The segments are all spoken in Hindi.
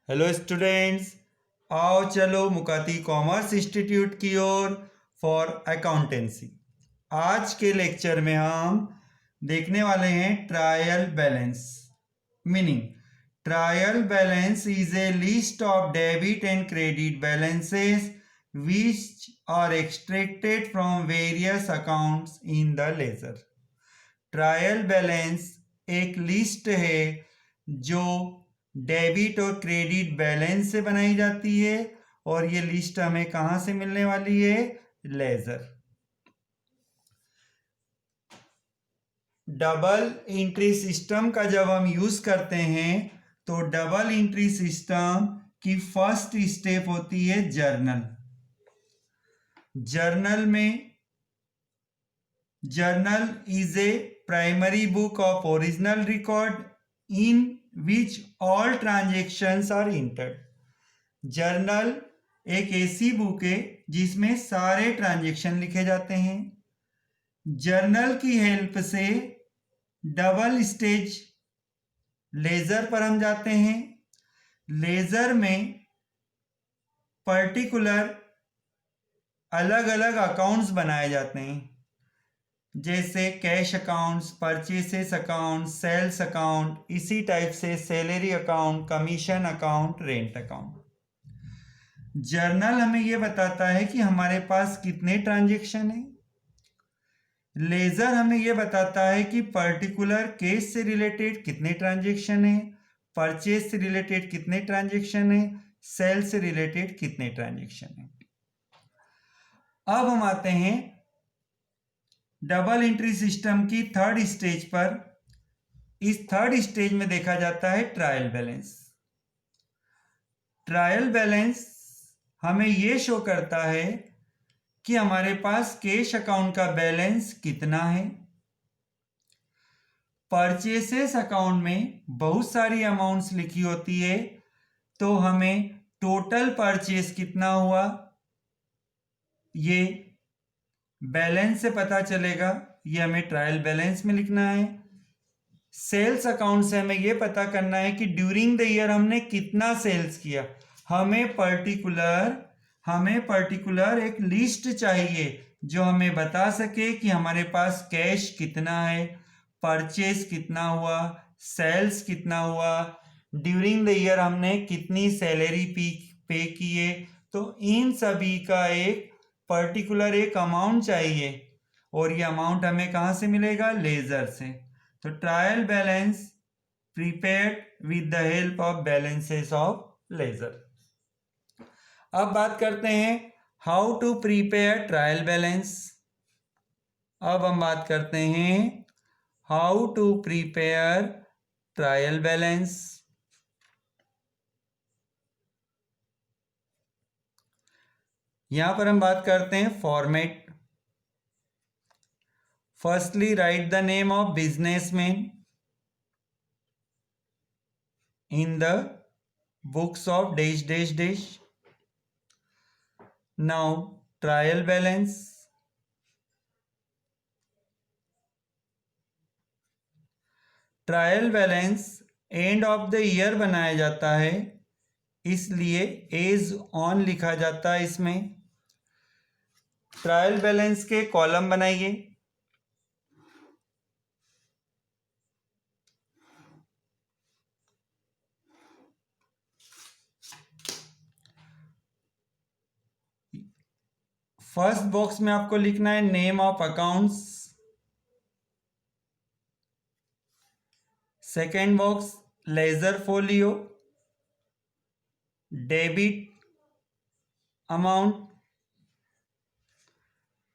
हेलो स्टूडेंट्स, आओ चलो मुकाती कॉमर्स इंस्टीट्यूट की ओर फॉर अकाउंटेंसी। आज के लेक्चर में हम देखने वाले हैं trial balance. Meaning, trial balance is a list of debit and credit balances which are extracted from various accounts in the ledger। Trial balance एक लिस्ट है जो डेबिट और क्रेडिट बैलेंस से बनाई जाती है और ये लिस्ट हमें कहां से मिलने वाली है? लेजर। डबल एंट्री सिस्टम का जब हम यूज करते हैं तो डबल एंट्री सिस्टम की फर्स्ट स्टेप होती है journal. Journal is a primary book of original record in which all transactions are entered. Journal एक ऐसी बुक है जिसमें सारे ट्रांजेक्शन लिखे जाते हैं। जर्नल की हेल्प से डबल स्टेज लेजर पर हम जाते हैं। लेजर में पर्टिकुलर अलग अलग अकाउंट्स बनाए जाते हैं, जैसे cash accounts, purchases account, sales account, इसी टाइप से salary account, commission account, rent account. Journal हमें यह बताता है कि हमारे पास कितने ट्रांजेक्शन हैं। लेजर हमें यह बताता है कि पर्टिकुलर केस से रिलेटेड कितने ट्रांजेक्शन हैं, परचेज से रिलेटेड कितने ट्रांजेक्शन हैं, सेल से रिलेटेड कितने ट्रांजेक्शन हैं। अब हम आते हैं डबल एंट्री सिस्टम की थर्ड स्टेज पर। इस थर्ड स्टेज में देखा जाता है ट्रायल बैलेंस। ट्रायल बैलेंस हमें यह शो करता है कि हमारे पास कैश अकाउंट का बैलेंस कितना है। परचेसेस अकाउंट में बहुत सारी अमाउंट्स लिखी होती है, तो हमें टोटल परचेस कितना हुआ ये बैलेंस से पता चलेगा। ये हमें ट्रायल बैलेंस में लिखना है। सेल्स अकाउंट से हमें यह पता करना है कि ड्यूरिंग द ईयर हमने कितना सेल्स किया। हमें पर्टिकुलर एक लिस्ट चाहिए जो हमें बता सके कि हमारे पास कैश कितना है, परचेस कितना हुआ, सेल्स कितना हुआ, ड्यूरिंग द ईयर हमने कितनी सैलरी पे किए। तो इन सभी का एक पर्टिकुलर एक अमाउंट चाहिए और ये अमाउंट हमें कहां से मिलेगा? लेजर से। तो trial balance prepared with the help of balances of ledger. अब बात करते हैं how to prepare trial balance. अब हम बात करते हैं how to prepare trial balance. यहां पर हम बात करते हैं format. Firstly write the name of businessman in the books of dash dash dash. Now trial balance. Trial balance end of the year बनाया जाता है, इसलिए एज ऑन लिखा जाता है इसमें। ट्रायल बैलेंस के कॉलम बनाइए। फर्स्ट बॉक्स में आपको लिखना है name of accounts. Second box ledger folio, debit amount,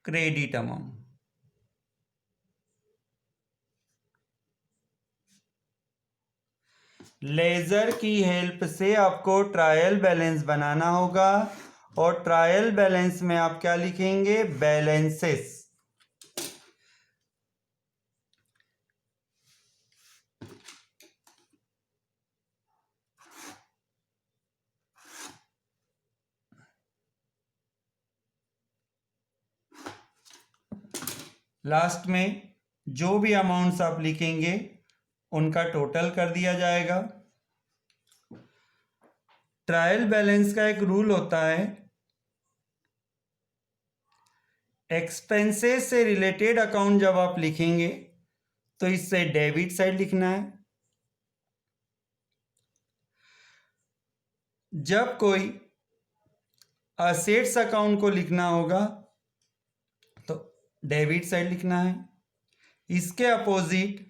credit amount. Ledger की हेल्प से आपको ट्रायल बैलेंस बनाना होगा और ट्रायल बैलेंस में आप क्या लिखेंगे? बैलेंसेस। लास्ट में जो भी अमाउंट्स आप लिखेंगे उनका टोटल कर दिया जाएगा। ट्रायल बैलेंस का एक रूल होता है, एक्सपेंसेस से रिलेटेड अकाउंट जब आप लिखेंगे तो इससे डेबिट साइड लिखना है, जब कोई असेट्स अकाउंट को लिखना होगा तो डेबिट साइड लिखना है। इसके opposite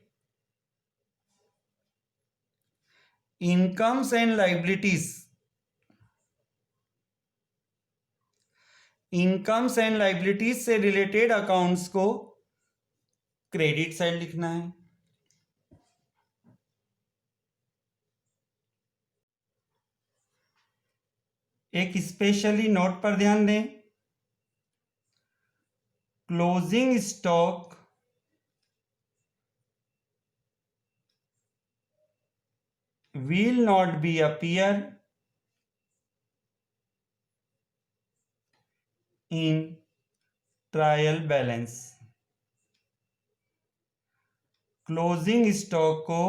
incomes and liabilities, incomes and liabilities से रिलेटेड अकाउंट्स को क्रेडिट साइड लिखना है। एक स्पेशली नोट पर ध्यान दें, closing stock will not be appear in trial balance. Closing stock को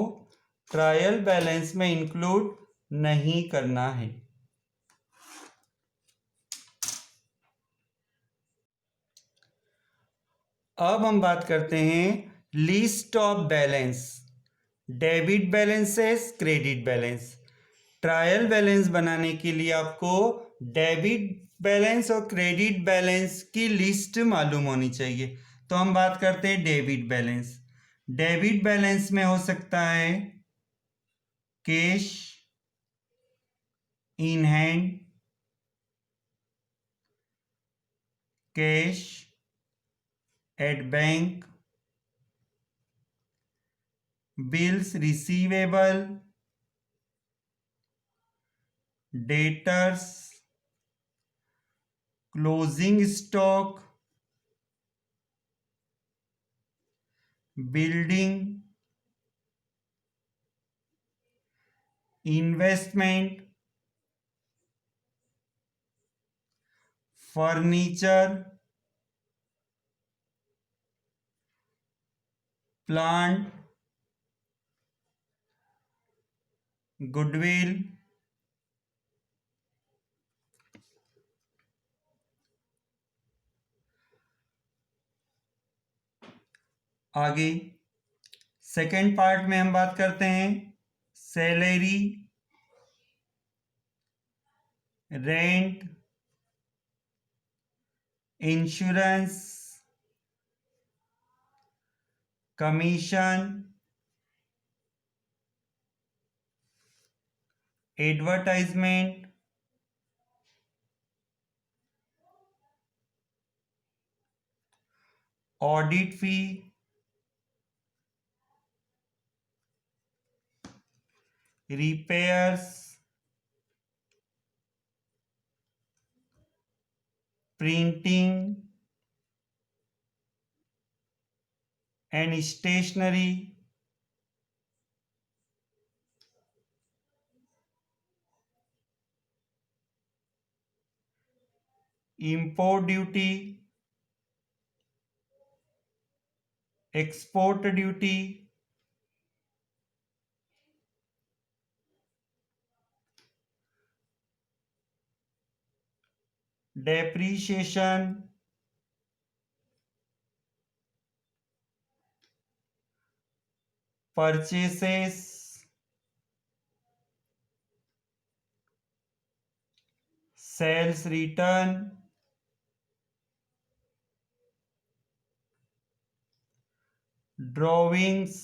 ट्रायल बैलेंस में इंक्लूड नहीं करना है। अब हम बात करते हैं list of balance, debit balances, credit balance. Trial balance बनाने के लिए आपको डेबिट बैलेंस और क्रेडिट बैलेंस की लिस्ट मालूम होनी चाहिए। तो हम बात करते हैं डेबिट बैलेंस। डेबिट बैलेंस में हो सकता है cash in hand, cash at bank, bills receivable, debtors, closing stock, building, investment, furniture, plant, goodwill, आगे सेकेंड पार्ट में हम बात करते हैं salary, rent, insurance, commission, advertisement, audit fee, repairs, printing and stationery, import duty, export duty, depreciation, purchases, sales return, drawings.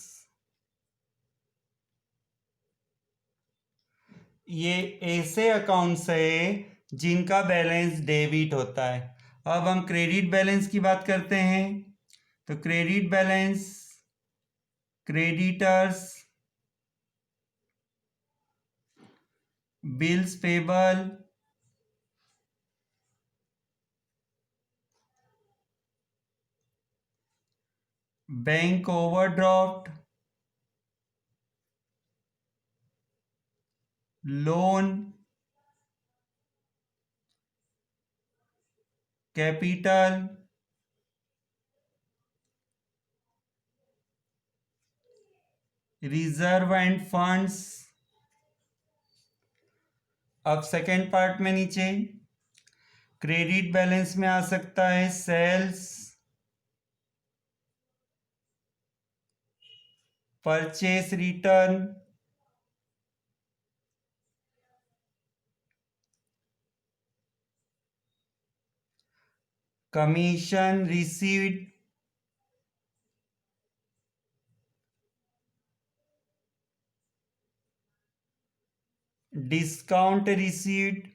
ये ऐसे अकाउंट्स है जिनका बैलेंस डेबिट होता है। अब हम क्रेडिट बैलेंस की बात करते हैं। तो credit balance, creditors, bills payable, bank overdraft, loan, capital, reserve and funds, अब सेकेंड पार्ट में नीचे क्रेडिट बैलेंस में आ सकता है sales, purchase return, commission received, discount received,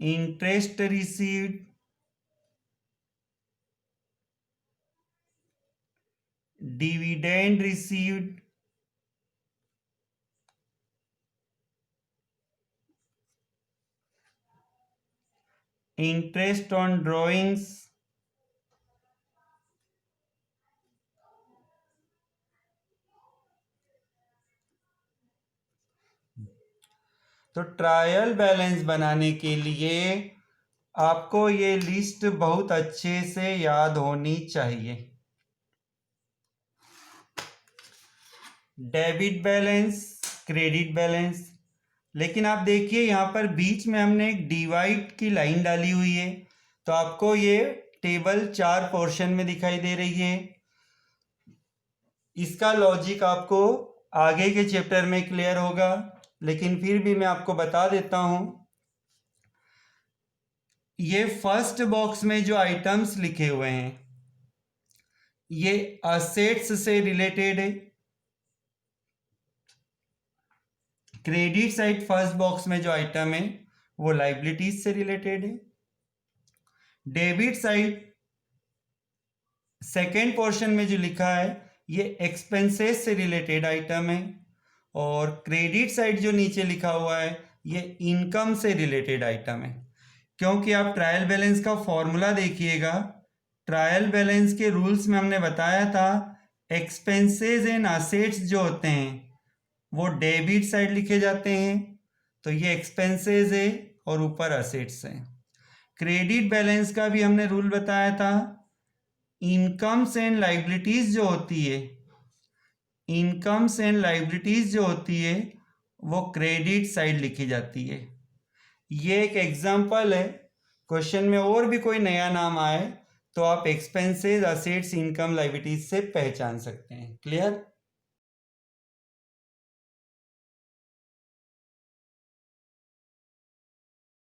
interest received, dividend received, interest on drawings, तो ट्रायल बैलेंस बनाने के लिए आपको ये लिस्ट बहुत अच्छे से याद होनी चाहिए। डेबिट बैलेंस, क्रेडिट बैलेंस, लेकिन आप देखिए यहाँ पर बीच में हमने एक डिवाइड की लाइन डाली हुई है, तो आपको ये टेबल 4 पोर्शन में दिखाई दे रही है। इसका लॉजिक आपको आगे के चैप्टर में क्लियर होगा, लेकिन फिर भी मैं आपको बता देता हूं। ये फर्स्ट बॉक्स में जो आइटम्स लिखे हुए हैं ये असेट्स से रिलेटेड है। क्रेडिट साइड फर्स्ट बॉक्स में जो आइटम है वो लाइबिलिटीज से रिलेटेड है। डेबिट साइड सेकेंड पोर्शन में जो लिखा है ये एक्सपेंसेस से रिलेटेड आइटम है, और क्रेडिट साइड जो नीचे लिखा हुआ है ये इनकम से रिलेटेड आइटम है। क्योंकि आप ट्रायल बैलेंस का फॉर्मूला देखिएगा, ट्रायल बैलेंस के रूल्स में हमने बताया था एक्सपेंसेस एंड असेट्स जो होते हैं वो डेबिट साइड लिखे जाते हैं, तो ये एक्सपेंसेस है और ऊपर असेट्स है। क्रेडिट बैलेंस का भी हमने रूल बताया था, इनकम्स एंड लाइबिलिटीज जो होती है, इनकम्स एंड लाइबिलिटीज जो होती है वो क्रेडिट साइड लिखी जाती है। ये एक एग्जांपल है, क्वेश्चन में और भी कोई नया नाम आए तो आप एक्सपेंसेस, असेट्स, इनकम, लाइबिलिटीज से पहचान सकते हैं। क्लियर?